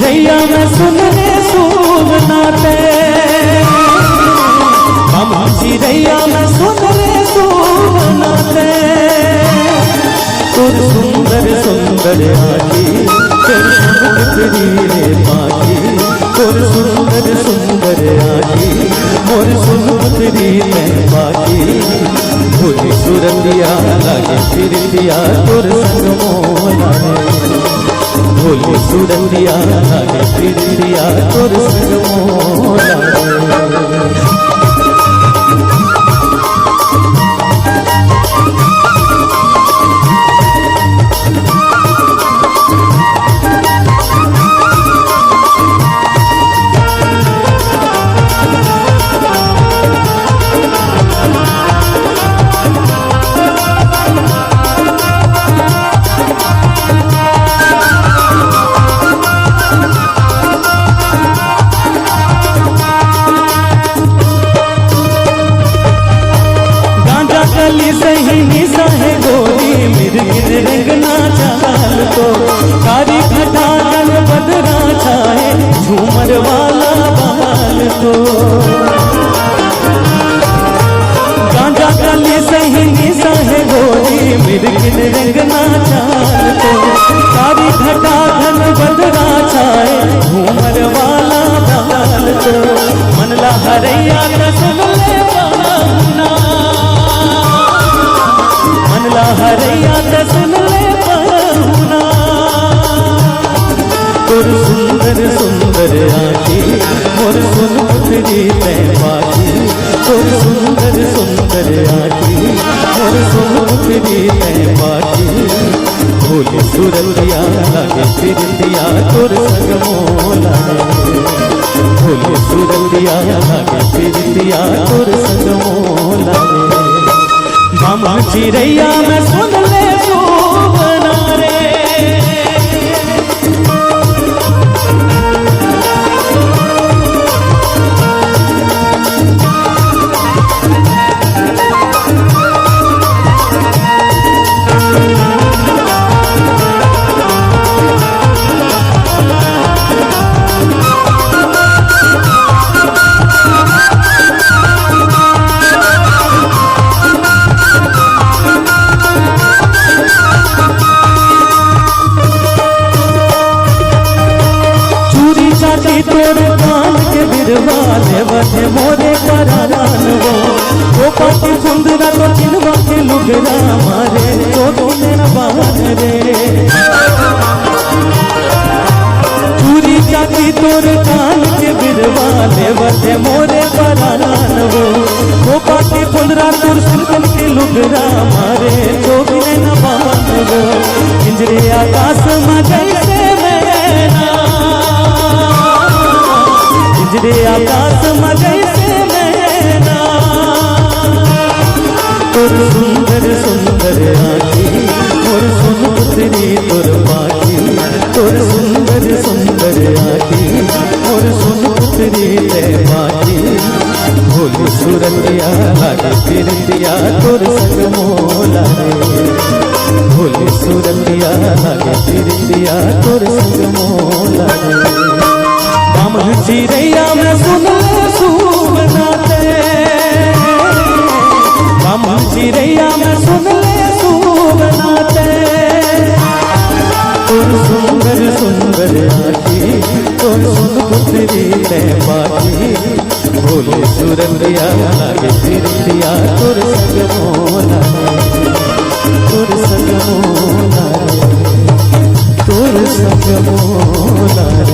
चिरैया में सुन रे सोवनाते, बामा चिरैया में सुन रे सोवनाते। तुर सुंदर सुंदर आखी तेरी सुंदरी रे पाखी, तुर सुंदर सुंदर आखी मोर सुंदरी रे पाखी। भोली सुरंदिया लागे चिरैया तुर संग मोला रे, भोली सुरंदिया लागे चिरैया तुर संग मोला रे। सही निशा है गोरी मिर्गिन रंगना चाल तो, कारी खटाल बदरा छाए झूमर वाला बाल तो। गांजा गली सही निशा है गोरी मिर्गिन रंगना चाल तो, कारी खटाल बदरा छाए झूमर वाला बाल तो। मनला हरैया सुन ले पाना, मनला हरैया सुन ले पाहुना। तुर सुंदर सुंदर आखी मोर सुन पुतरी ते पाखी, तुर सुंदर सुंदर आखी मोर सुन पुतरी ते पाखी। भोली सुरंदिया लागे चिरैया तुर संग मोला रे, भोली सुरंदिया लागे चिरैया तुर संग मोला रे। बामा चिरैया में सुन ले सोवना रे, तोर कान के बिरवा देवते मोरे करान वो पाती सुंदरा तो चिनवा के लुगरा मारे तो तेरा बान रे। चूरी चाची तोर कान के बिरवा देवते मोरे करान वो पाती सुंदरा तोर सुल्तान के लुगरा मारे तो तेरा बान वो। पिंजरे आकाश में जैसे मैना, पिंजरे आकाश में जैसे मैना। तुर सुंदर सुंदर आखी मोर सुन पुतरी तुर पाखी, तुर सुंदर सुंदर आखी मोर सुन पुतरी ते पाखी। भोली सुरंदिया लागे चिरैया तुर संग मोला रे, भोली सुरंदिया लागे चिरैया तुर संग मोला रे। बामा चिरैया में सुन ले सोवनाते, बामा चिरैया में सुन ले सोवनाते। तुर सुंदर सुंदर आखी तुर सुन पुतरी ते पाखी। भोली सुरंदिया लागे चिरैया तुर संग मोला रे, तुर संग मोला रे, तुर संग मोला रे।